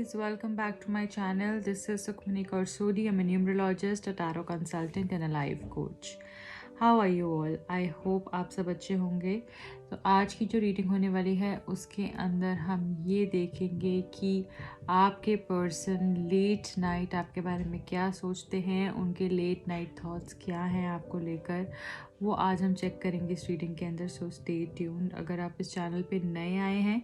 guys, welcome back to my channel. This is Sukhmani Karsodi. I'm a numerologist, a tarot consultant and a life coach. How are you all? I hope आप सब अच्छे होंगे। तो आज की जो reading होने वाली है उसके अंदर हम ये देखेंगे कि आपके पर्सन लेट नाइट आपके बारे में क्या सोचते हैं, उनके लेट नाइट थॉट्स क्या हैं आपको लेकर, वो आज हम चेक करेंगे इस रीडिंग के अंदर। So stay tuned. अगर आप इस चैनल पे नए आए हैं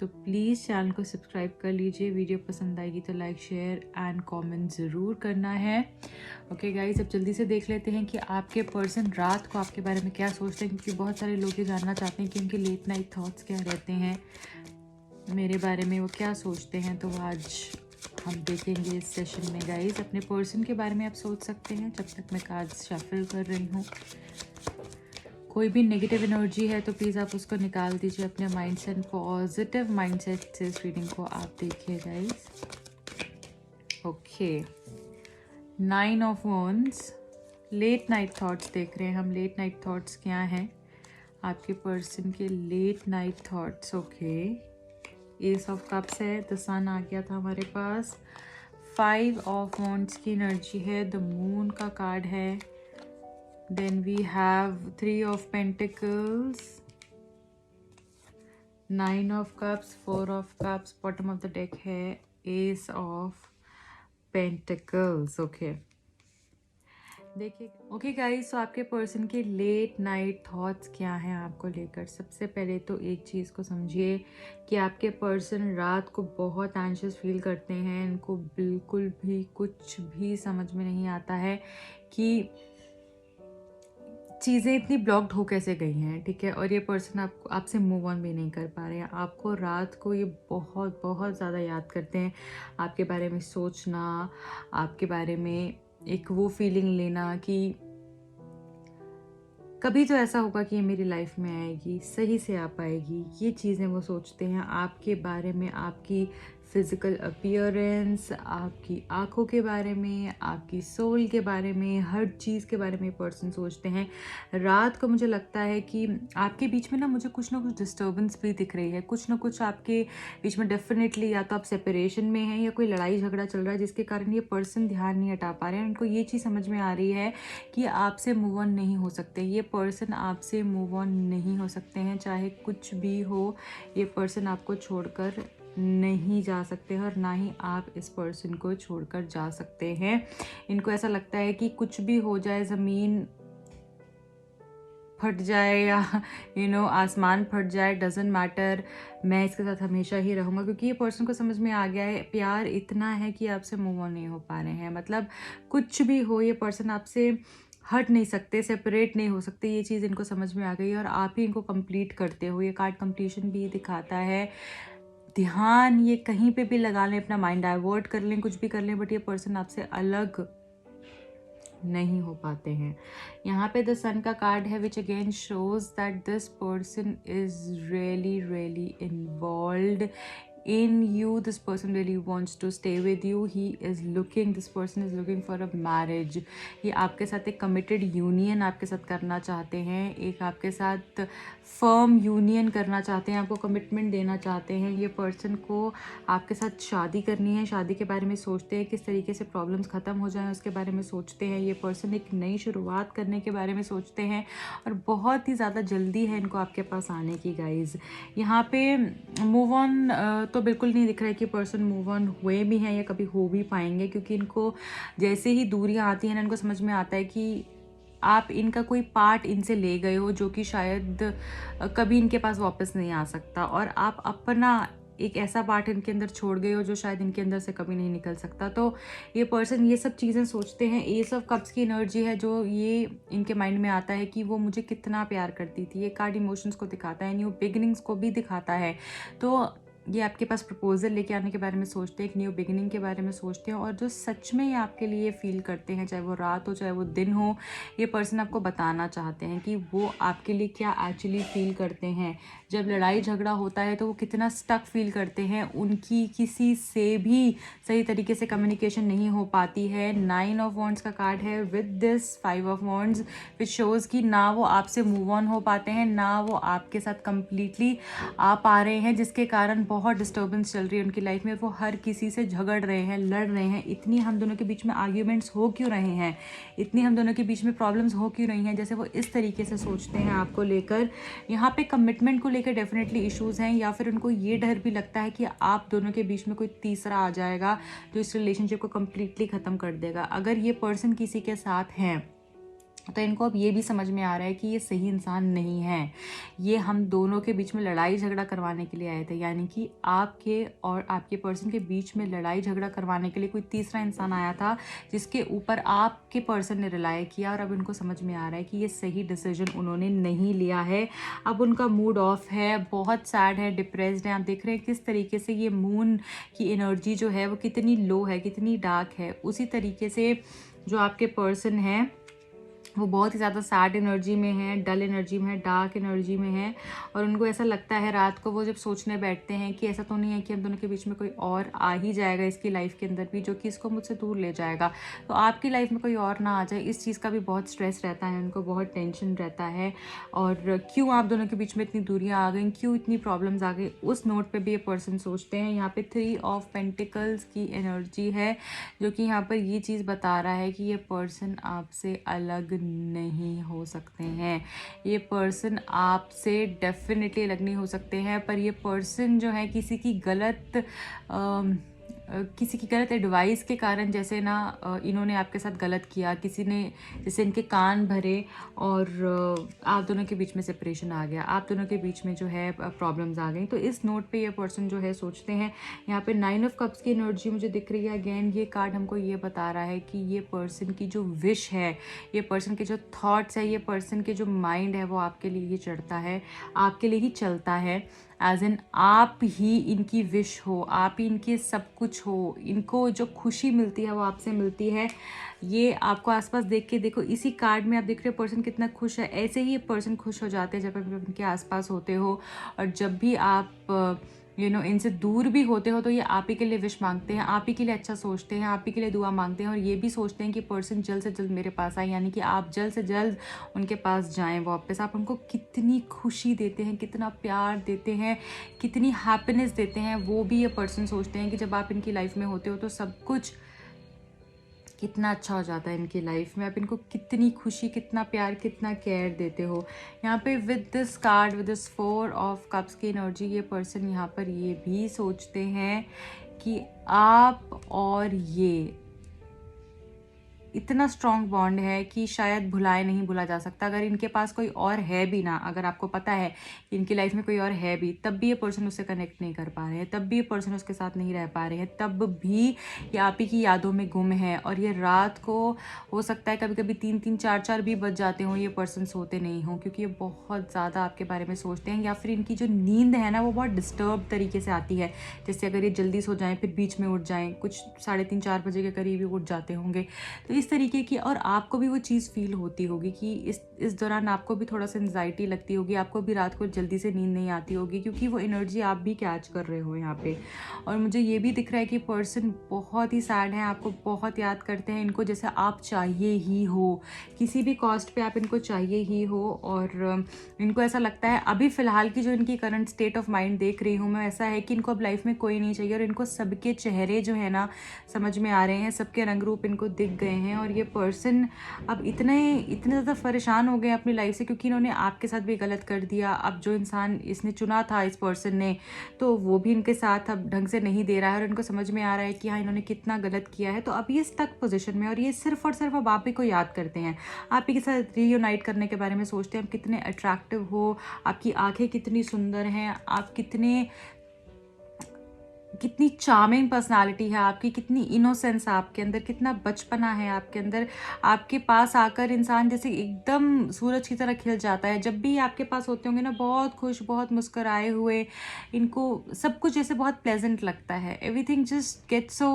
तो प्लीज़ चैनल को सब्सक्राइब कर लीजिए। वीडियो पसंद आएगी तो लाइक शेयर एंड कमेंट ज़रूर करना है। ओके गाइस, अब जल्दी से देख लेते हैं कि आपके पर्सन रात को आपके बारे में क्या सोचते हैं, क्योंकि बहुत सारे लोग ये जानना चाहते हैं कि उनके लेट नाइट थॉट्स क्या रहते हैं मेरे बारे में, वो क्या सोचते हैं। तो आज हम देखेंगे इस सेशन में। गाइस, अपने पर्सन के बारे में आप सोच सकते हैं जब तक मैं कार्ड्स शफल कर रही हूँ। कोई भी नेगेटिव एनर्जी है तो प्लीज़ आप उसको निकाल दीजिए अपने माइंड से, पॉजिटिव माइंडसेट से इस रीडिंग को आप देखिए guys. Okay, 9 of wands, late night thoughts देख रहे हैं हम। लेट नाइट थॉट्स क्या हैं आपके पर्सन के late night thoughts. Okay, ace of cups है, द सन आ गया था हमारे पास। 5 ऑफ वॉन्ड्स की एनर्जी है, द मून का कार्ड है। Then we have 3 of Pentacles, 9 of Cups, 4 of Cups, bottom of the deck है Ace of Pentacles। ओके, देखिए। ओके गाइस, तो आपके पर्सन के लेट नाइट थॉट्स क्या हैं आपको लेकर। सबसे पहले तो एक चीज़ को समझिए कि आपके पर्सन रात को बहुत एंशियस फील करते हैं। इनको बिल्कुल भी कुछ भी समझ में नहीं आता है कि चीज़ें इतनी ब्लॉक्ड हो कैसे गई हैं, ठीक है। और ये पर्सन आपसे मूव ऑन भी नहीं कर पा रहे हैं। आपको रात को ये बहुत बहुत ज़्यादा याद करते हैं। आपके बारे में सोचना, आपके बारे में एक वो फीलिंग लेना कि कभी तो ऐसा होगा कि ये मेरी लाइफ में आएगी, सही से आ पाएगी, ये चीज़ें वो सोचते हैं आपके बारे में। आपकी फिज़िकल अपीयरेंस, आपकी आँखों के बारे में, आपकी सोल के बारे में, हर चीज़ के बारे में पर्सन सोचते हैं। रात को मुझे लगता है कि आपके बीच में ना मुझे कुछ ना कुछ डिस्टर्बेंस भी दिख रही है। कुछ ना कुछ आपके बीच में डेफिनेटली या तो आप सेपरेशन में हैं या कोई लड़ाई झगड़ा चल रहा है जिसके कारण ये पर्सन ध्यान नहीं हटा पा रहे हैं। उनको ये चीज़ समझ में आ रही है कि आपसे मूव ऑन नहीं हो सकते। ये पर्सन आपसे मूव ऑन नहीं हो सकते हैं, चाहे कुछ भी हो। ये पर्सन आपको छोड़कर नहीं जा सकते और ना ही आप इस पर्सन को छोड़कर जा सकते हैं। इनको ऐसा लगता है कि कुछ भी हो जाए, ज़मीन फट जाए या आसमान फट जाए, डजेंट मैटर, मैं इसके साथ हमेशा ही रहूँगा। क्योंकि ये पर्सन को समझ में आ गया है प्यार इतना है कि आपसे मूव ऑन नहीं हो पा रहे हैं। मतलब कुछ भी हो, ये पर्सन आपसे हट नहीं सकते, सेपरेट नहीं हो सकते। ये चीज़ इनको समझ में आ गई और आप ही इनको कंप्लीट करते हो। ये कार्ड कंप्लीशन भी दिखाता है। ध्यान ये कहीं पे भी लगा लें, अपना माइंड डाइवर्ट कर लें, कुछ भी कर लें, बट ये पर्सन आपसे अलग नहीं हो पाते हैं। यहाँ पे द सन का कार्ड है, which again shows that this person is really really involved in you. This person really wants to stay with you. This person is looking for a marriage. ये आपके साथ एक committed union आपके साथ करना चाहते हैं, एक आपके साथ firm union करना चाहते हैं, आपको commitment देना चाहते हैं। ये person को आपके साथ शादी करनी है, शादी के बारे में सोचते हैं, किस तरीके से प्रॉब्लम्स ख़त्म हो जाएं उसके बारे में सोचते हैं। ये पर्सन एक नई शुरुआत करने के बारे में सोचते हैं और बहुत ही ज़्यादा जल्दी है इनको आपके पास आने की। गाइज, यहाँ पे मूव ऑन तो बिल्कुल नहीं दिख रहा है कि पर्सन मूव ऑन हुए भी हैं या कभी हो भी पाएंगे, क्योंकि इनको जैसे ही दूरियां आती हैं ना, इनको समझ में आता है कि आप इनका कोई पार्ट इनसे ले गए हो जो कि शायद कभी इनके पास वापस नहीं आ सकता, और आप अपना एक ऐसा पार्ट इनके अंदर छोड़ गए हो जो शायद इनके अंदर से कभी नहीं निकल सकता। तो ये पर्सन ये सब चीज़ें सोचते हैं। एस ऑफ कप्स की एनर्जी है जो ये इनके माइंड में आता है कि वो मुझे कितना प्यार करती थी। ये कार्ड इमोशंस को दिखाता है, न्यू बिगिनिंग्स को भी दिखाता है। तो ये आपके पास प्रपोजल लेके आने के बारे में सोचते हैं, एक न्यू बिगिनिंग के बारे में सोचते हैं, और जो सच में ये आपके लिए फील करते हैं, चाहे वो रात हो चाहे वो दिन हो, ये पर्सन आपको बताना चाहते हैं कि वो आपके लिए क्या एक्चुअली फील करते हैं। जब लड़ाई झगड़ा होता है तो वो कितना स्टक फील करते हैं, उनकी किसी से भी सही तरीके से कम्युनिकेशन नहीं हो पाती है। 9 ऑफ वॉन्ड्स का कार्ड है with this 5 of wands, which shows कि ना वो आपसे मूव ऑन हो पाते हैं, ना वो आपके साथ कंप्लीटली आ पा रहे हैं, जिसके कारण बहुत डिस्टर्बेंस चल रही है उनकी लाइफ में, वो हर किसी से झगड़ रहे हैं, लड़ रहे हैं, इतनी हम दोनों के बीच में आर्ग्यूमेंट्स हो क्यों रहे हैं, इतनी हम दोनों के बीच में प्रॉब्लम्स हो क्यों रही हैं, जैसे वो इस तरीके से सोचते हैं आपको लेकर। यहाँ पे कमिटमेंट को लेकर डेफिनेटली इश्यूज़ हैं, या फिर उनको ये डर भी लगता है कि आप दोनों के बीच में कोई तीसरा आ जाएगा जो इस रिलेशनशिप को कम्प्लीटली ख़त्म कर देगा। अगर ये पर्सन किसी के साथ हैं तो इनको अब ये भी समझ में आ रहा है कि ये सही इंसान नहीं है, ये हम दोनों के बीच में लड़ाई झगड़ा करवाने के लिए आए थे, यानी कि आपके और आपके पर्सन के बीच में लड़ाई झगड़ा करवाने के लिए कोई तीसरा इंसान आया था जिसके ऊपर आपके पर्सन ने रिलाय किया, और अब इनको समझ में आ रहा है कि ये सही डिसीजन उन्होंने नहीं लिया है। अब उनका मूड ऑफ है, बहुत सैड है, डिप्रेस्ड है। आप देख रहे हैं किस तरीके से ये मून की एनर्जी जो है वो कितनी लो है, कितनी डार्क है। उसी तरीके से जो आपके पर्सन है वो बहुत ही ज़्यादा सैड एनर्जी में है, डल एनर्जी में है, डार्क एनर्जी में है, और उनको ऐसा लगता है रात को वो जब सोचने बैठते हैं कि ऐसा तो नहीं है कि हम दोनों के बीच में कोई और आ ही जाएगा इसकी लाइफ के अंदर भी जो कि इसको मुझसे दूर ले जाएगा, तो आपकी लाइफ में कोई और ना आ जाए, इस चीज़ का भी बहुत स्ट्रेस रहता है उनको, बहुत टेंशन रहता है। और क्यों आप दोनों के बीच में इतनी दूरियाँ आ गई, क्यों इतनी प्रॉब्लम्स आ गई, उस नोट पर भी ये पर्सन सोचते हैं। यहाँ पे 3 ऑफ पेंटिकल्स की एनर्जी है जो कि यहाँ पर ये चीज़ बता रहा है कि ये पर्सन आपसे अलग नहीं हो सकते हैं, ये पर्सन आपसे डेफिनेटली अलग नहीं हो सकते हैं। पर ये पर्सन जो है किसी की गलत एडवाइस के कारण, जैसे ना इन्होंने आपके साथ गलत किया, किसी ने जैसे इनके कान भरे और आप दोनों के बीच में सेपरेशन आ गया, आप दोनों के बीच में जो है प्रॉब्लम्स आ गई। तो इस नोट पे ये पर्सन जो है सोचते हैं। यहाँ पे 9 ऑफ कप्स की एनर्जी मुझे दिख रही है। अगेन ये कार्ड हमको ये बता रहा है कि ये पर्सन की जो विश है, ये पर्सन के जो थॉट्स है, ये पर्सन के जो माइंड है वो आपके लिए ही चढ़ता है, आपके लिए ही चलता है। एज इन आप ही इनकी विश हो, आप ही इनके सब कुछ हो, इनको जो खुशी मिलती है वो आपसे मिलती है। ये आपको आसपास देख के देखो, इसी कार्ड में आप देख रहे हो पर्सन कितना खुश है। ऐसे ही ये पर्सन खुश हो जाते हैं जब आप इनके आसपास होते हो, और जब भी आप इनसे दूर भी होते हो तो ये आप ही के लिए विश मांगते हैं, आप ही के लिए अच्छा सोचते हैं, आप ही के लिए दुआ मांगते हैं, और ये भी सोचते हैं कि पर्सन जल्द से जल्द मेरे पास आए, यानी कि आप जल्द से जल्द उनके पास जाएं वापस। आप उनको कितनी खुशी देते हैं, कितना प्यार देते हैं, कितनी हैप्पीनेस देते हैं, वो भी ये पर्सन सोचते हैं कि जब आप इनकी लाइफ में होते हो तो सब कुछ कितना अच्छा हो जाता है इनकी लाइफ में। आप इनको कितनी खुशी, कितना प्यार, कितना केयर देते हो। यहाँ पे with this card, with this 4 of cups की एनर्जी, ये पर्सन यहाँ पर ये भी सोचते हैं कि आप और ये इतना स्ट्रॉन्ग बॉन्ड है कि शायद भुलाए नहीं भुला जा सकता। अगर इनके पास कोई और है भी ना, अगर आपको पता है कि इनकी लाइफ में कोई और है भी, तब भी ये पर्सन उससे कनेक्ट नहीं कर पा रहे हैं, तब भी ये पर्सन उसके साथ नहीं रह पा रहे हैं, तब भी ये आप ही की यादों में गुम है। और ये रात को हो सकता है कभी कभी 3-3, 4-4 भी बज जाते हों, ये पर्सन सोते नहीं हों, क्योंकि ये बहुत ज़्यादा आपके बारे में सोचते हैं। या फिर इनकी जो नींद है ना वो बहुत डिस्टर्ब तरीके से आती है, जैसे अगर ये जल्दी सो जाएँ फिर बीच में उठ जाएँ, कुछ 3:30-4 बजे के करीब ही उठ जाते होंगे। तो इस तरीके की, और आपको भी वो चीज़ फील होती होगी कि इस दौरान आपको भी थोड़ा सा एंजाइटी लगती होगी, आपको भी रात को जल्दी से नींद नहीं आती होगी, क्योंकि वो एनर्जी आप भी कैच कर रहे हो यहाँ पे। और मुझे ये भी दिख रहा है कि पर्सन बहुत ही सैड है, आपको बहुत याद करते हैं, इनको जैसे आप चाहिए ही हो, किसी भी कॉस्ट पे आप इनको चाहिए ही हो। और इनको ऐसा लगता है अभी फ़िलहाल की जो इनकी करंट स्टेट ऑफ माइंड देख रही हूँ मैं, ऐसा है कि इनको अब लाइफ में कोई नहीं चाहिए, और इनको सबके चेहरे जो है ना समझ में आ रहे हैं, सबके रंग रूप इनको दिख गए हैं। और ये पर्सन अब इतने ज़्यादा परेशान हो गए अपनी लाइफ से, क्योंकि इन्होंने आपके साथ भी गलत कर दिया। अब जो इंसान इसने चुना था, इस पर्सन ने, तो वो भी इनके साथ अब ढंग से नहीं दे रहा है, और इनको समझ में आ रहा है कि हाँ इन्होंने कितना गलत किया है। तो अब ये स्टक पोजीशन में, और ये सिर्फ और सिर्फ अब आप ही को याद करते हैं, आप ही के साथ रीयूनाइट करने के बारे में सोचते हैं। आप कितने अट्रैक्टिव हो, आपकी आंखें कितनी सुंदर हैं, आप कितनी चार्मिंग पर्सनालिटी है आपकी, कितनी इनोसेंस है आपके अंदर, कितना बचपना है आपके अंदर। आपके पास आकर इंसान जैसे एकदम सूरज की तरह खिल जाता है। जब भी आपके पास होते होंगे ना, बहुत खुश, बहुत मुस्कुराए हुए, इनको सब कुछ जैसे बहुत प्लेजेंट लगता है। Everything just get so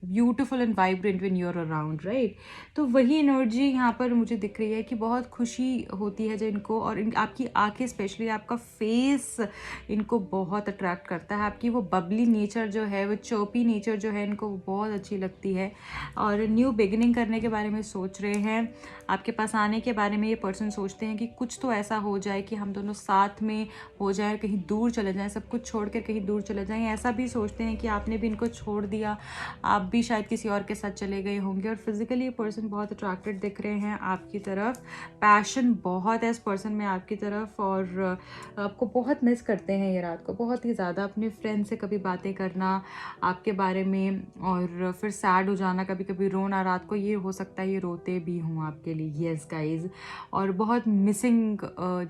beautiful and vibrant when you are around, right. तो वही एनर्जी यहाँ पर मुझे दिख रही है कि बहुत खुशी होती है जब इनको, और आपकी आंखें, स्पेशली आपका फेस इनको बहुत अट्रैक्ट करता है। आपकी वो बबली नेचर नेचर जो है, वो चोपी नेचर जो है, इनको बहुत अच्छी लगती है और न्यू बिगिनिंग करने के बारे में सोच रहे हैं। आपके पास आने के बारे में ये पर्सन सोचते हैं कि कुछ तो ऐसा हो जाए कि हम दोनों साथ में हो जाए, कहीं दूर चले जाएं, सब कुछ छोड़ कर कहीं दूर चले जाएं। ऐसा भी सोचते हैं कि आपने भी इनको छोड़ दिया, आप भी शायद किसी और के साथ चले गए होंगे। और फिजिकली ये पर्सन बहुत अट्रैक्टेड दिख रहे हैं आपकी तरफ, पैशन बहुत है इस पर्सन में आपकी तरफ और आपको बहुत मिस करते हैं ये रात को, बहुत ही ज़्यादा। अपने फ्रेंड से कभी बातें करना आपके बारे में और फिर सैड हो जाना, कभी कभी रोना रात को, ये हो सकता है ये रोते भी हों आपके लिए। यस गाइज, और बहुत मिसिंग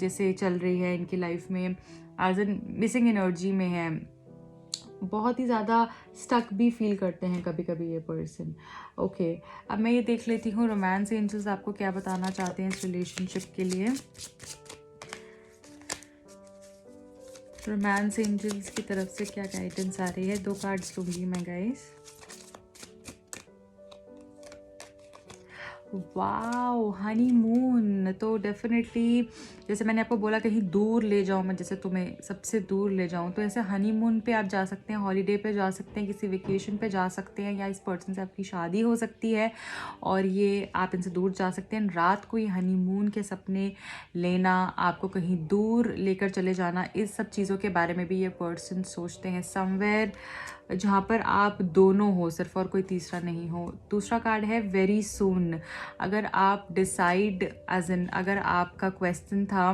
जैसे चल रही है इनकी लाइफ में, एज एन मिसिंग एनर्जी में है, बहुत ही ज़्यादा स्टक भी फील करते हैं कभी कभी ये पर्सन। ओके, अब मैं ये देख लेती हूँ रोमांस एंजल्स आपको क्या बताना चाहते हैं इस रिलेशनशिप के लिए। रोमांस एंजल्स की तरफ से क्या गाइडेंस आ रही है, 2 कार्ड्स लूँगी मैं गाइस। Wow, honeymoon. तो डेफिनेटली जैसे मैंने आपको बोला कहीं दूर ले जाऊँ मैं, जैसे तुम्हें सबसे दूर ले जाऊँ, तो ऐसे हनीमून पे आप जा सकते हैं, हॉलीडे पे जा सकते हैं, किसी वेकेशन पे जा सकते हैं, या इस पर्सन से आपकी शादी हो सकती है और ये आप इनसे दूर जा सकते हैं। रात को ये हनीमून के सपने लेना, आपको कहीं दूर लेकर चले जाना, इस सब चीज़ों के बारे में भी ये पर्सन सोचते हैं। समवेयर जहाँ पर आप दोनों हो सिर्फ और कोई तीसरा नहीं हो। दूसरा कार्ड है वेरी सून। अगर आप डिसाइड एज इन, अगर आपका क्वेश्चन था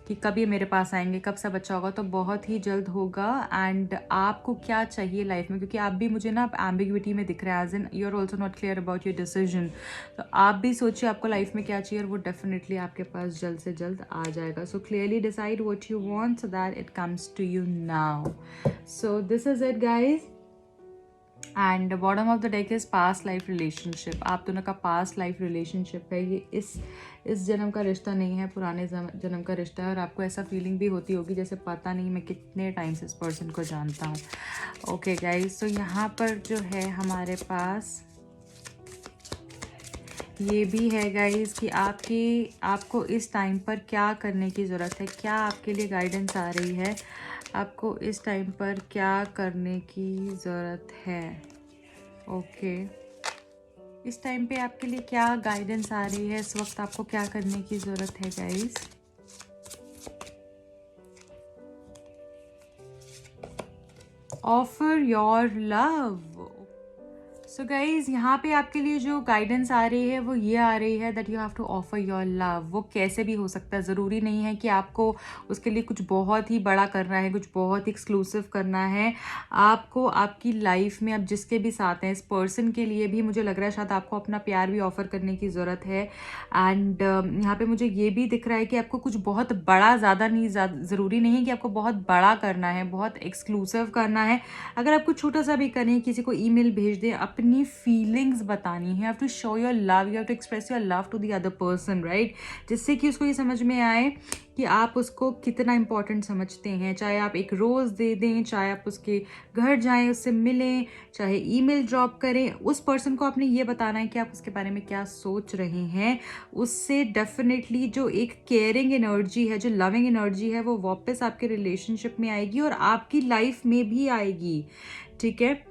कि कब ये मेरे पास आएंगे, कब सब अच्छा होगा, तो बहुत ही जल्द होगा। एंड आपको क्या चाहिए लाइफ में, क्योंकि आप भी मुझे ना एम्बिग्विटी में दिख रहा है, as in you are also not clear about your decision. तो आप भी सोचिए आपको लाइफ में क्या चाहिए और वो डेफिनेटली आपके पास जल्द से जल्द आ जाएगा। So clearly decide what you want so that it comes to you now. So this is it guys. And bottom of the deck is past life relationship. आप दोनों का पास्ट लाइफ रिलेशनशिप है ये, इस जन्म का रिश्ता नहीं है, पुराने जन्म का रिश्ता है। और आपको ऐसा फीलिंग भी होती होगी जैसे पता नहीं मैं कितने टाइम से इस पर्सन को जानता हूँ। ओके गाइज, तो यहाँ पर जो है हमारे पास ये भी है गाइज कि आपको इस टाइम पर क्या करने की ज़रूरत है, क्या आपके लिए गाइडेंस आ रही है, आपको इस टाइम पर क्या करने की ज़रूरत है। ओके, इस टाइम पे आपके लिए क्या गाइडेंस आ रही है, इस वक्त आपको क्या करने की ज़रूरत है guys. Offer your love. So guys, यहाँ पे आपके लिए जो गाइडेंस आ रही है वो ये आ रही है that you have to offer your love. वो कैसे भी हो सकता है, ज़रूरी नहीं है कि आपको उसके लिए कुछ बहुत ही बड़ा करना है, कुछ बहुत ही एक्सक्लूसिव करना है। आपको आपकी लाइफ में आप जिसके भी साथ हैं, इस पर्सन के लिए भी मुझे लग रहा है शायद आपको अपना प्यार भी ऑफर करने की ज़रूरत है। एंड यहाँ पे मुझे ये भी दिख रहा है कि आपको कुछ बहुत बड़ा, ज़्यादा नहीं, ज़रूरी नहीं है कि आपको बहुत बड़ा करना है, बहुत एक्सक्लूसिव करना है। अगर आप कुछ छोटा सा भी करें, किसी को ईमेल भेज दें, अपनी फीलिंग्स बतानी है, you have to show your love, you have to express your love to the other person, right, जिससे कि उसको ये समझ में आए कि आप उसको कितना इंपॉर्टेंट समझते हैं। चाहे आप एक रोज़ दे दें, चाहे आप उसके घर जाएं, उससे मिलें, चाहे ईमेल ड्रॉप करें, उस पर्सन को आपने ये बताना है कि आप उसके बारे में क्या सोच रहे हैं। उससे डेफिनेटली जो एक केयरिंग एनर्जी है, जो लविंग एनर्जी है, वो वापस आपके रिलेशनशिप में आएगी और आपकी लाइफ में भी आएगी, ठीक है।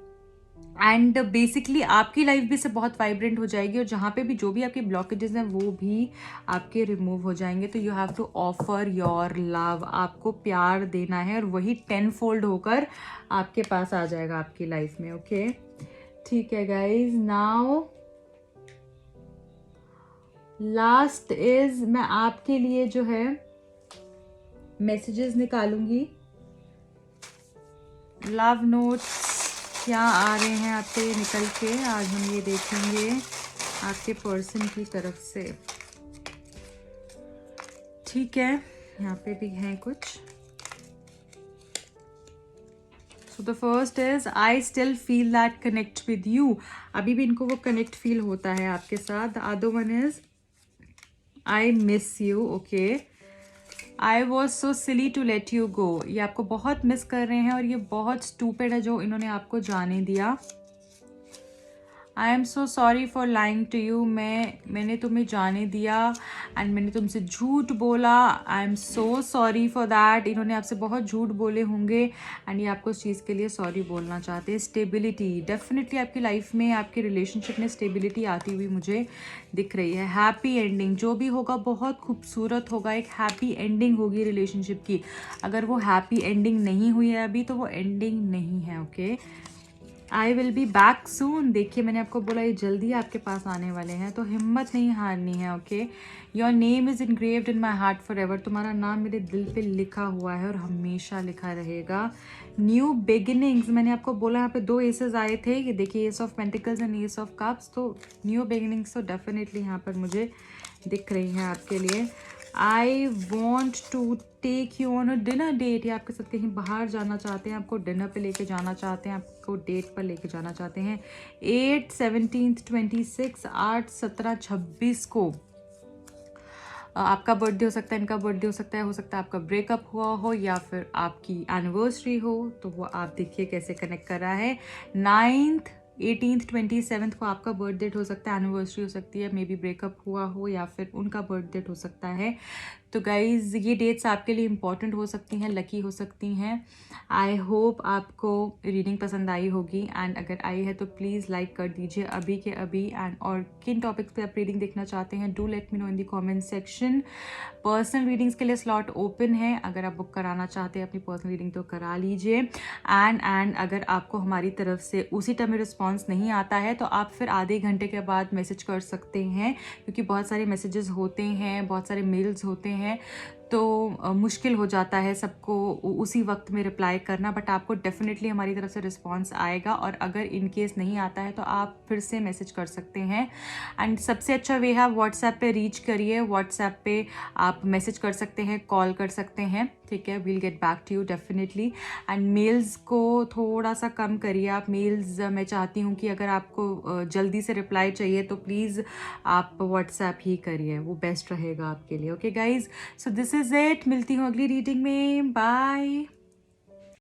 एंड बेसिकली आपकी लाइफ भी से बहुत वाइब्रेंट हो जाएगी और जहाँ पे भी जो भी आपके ब्लॉकेजेस हैं वो भी आपके रिमूव हो जाएंगे। तो you have to offer your love, आपको प्यार देना है और वही 10 फोल्ड होकर आपके पास आ जाएगा आपकी लाइफ में। ओके, ठीक है गाइज। नाउ लास्ट इज, मैं आपके लिए जो है मैसेजेस निकालूंगी, लव नोट्स क्या आ रहे हैं आपके निकल के, आज हम ये देखेंगे आपके पर्सन की तरफ से, ठीक है। यहाँ पे भी हैं कुछ। So the first is I still feel that connect with you. अभी भी इनको वो कनेक्ट फील होता है आपके साथ। The other one is I miss you. Okay, I was so silly to let you go. ये आपको बहुत मिस कर रहे हैं और ये बहुत स्टूपिड है जो इन्होंने आपको जाने दिया। I am so sorry for lying to you, मैंने तुम्हें जाने दिया एंड मैंने तुमसे झूठ बोला। I am so sorry for that. इन्होंने आपसे बहुत झूठ बोले होंगे एंड ये आपको उस चीज़ के लिए सॉरी बोलना चाहते हैं। स्टेबिलिटी, डेफिनेटली आपकी लाइफ में, आपके रिलेशनशिप में स्टेबिलिटी आती हुई मुझे दिख रही है। हैप्पी एंडिंग, जो भी होगा बहुत खूबसूरत होगा, एक हैप्पी एंडिंग होगी रिलेशनशिप की। अगर वो हैप्पी एंडिंग नहीं हुई है अभी तो वो एंडिंग नहीं है। Okay, I will be back soon. देखिए मैंने आपको बोला ये जल्दी आपके पास आने वाले हैं, तो हिम्मत नहीं हारनी है। Okay, your name is engraved in my heart for ever. तुम्हारा नाम मेरे दिल पे लिखा हुआ है और हमेशा लिखा रहेगा। न्यू बिगिनिंग्स, मैंने आपको बोला यहाँ पे 2 एसेस आए थे, ये देखिए ace of pentacles and ace of cups. तो न्यू बिगिनिंग्स तो डेफिनेटली यहाँ पर मुझे दिख रही हैं आपके लिए। I want to take you on a dinner date, या आपके साथ कहीं बाहर जाना चाहते हैं, आपको डिनर पे लेके जाना चाहते हैं, आपको डेट पर लेके जाना चाहते हैं। 8, 17, 26, 8, 17, 26 को आपका बर्थडे हो सकता है, इनका बर्थडे हो सकता है आपका ब्रेकअप हुआ हो या फिर आपकी एनिवर्सरी हो। तो वो आप देखिए कैसे कनेक्ट कर रहा है। 9th, 18th, 27th को आपका बर्थ डेट हो सकता है, एनिवर्सरी हो सकती है, मे बी ब्रेकअप हुआ हो या फिर उनका बर्थ डेट हो सकता है। तो गाइज़ ये डेट्स आपके लिए इंपॉर्टेंट हो सकती हैं, लकी हो सकती हैं। आई होप आपको रीडिंग पसंद आई होगी एंड अगर आई है तो प्लीज़ लाइक कर दीजिए अभी के अभी। एंड और किन टॉपिक्स पे आप रीडिंग देखना चाहते हैं, do let me know in the comment section. Personal readings के लिए स्लॉट ओपन है, अगर आप बुक कराना चाहते हैं अपनी पर्सनल रीडिंग तो करा लीजिए। एंड अगर आपको हमारी तरफ से उसी टाइम में रिस्पॉन्स नहीं आता है तो आप फिर आधे घंटे के बाद मैसेज कर सकते हैं, क्योंकि बहुत सारे मैसेजेस होते हैं, बहुत सारे मेल्स होते हैं, तो मुश्किल हो जाता है सबको उसी वक्त में रिप्लाई करना। बट आपको डेफिनेटली हमारी तरफ से रिस्पांस आएगा, और अगर इन केस नहीं आता है तो आप फिर से मैसेज कर सकते हैं। एंड सबसे अच्छा वे है व्हाट्सएप पे रीच करिए, व्हाट्सएप पे आप मैसेज कर सकते हैं, कॉल कर सकते हैं, ठीक है। We'll get back to you definitely. And males को थोड़ा सा कम करिए आप। मेल्स मैं चाहती हूँ कि अगर आपको जल्दी से रिप्लाई चाहिए तो प्लीज़ आप व्हाट्सएप ही करिए, वो बेस्ट रहेगा आपके लिए। Okay guys, so this is it. मिलती हूँ अगली रीडिंग में। बाय।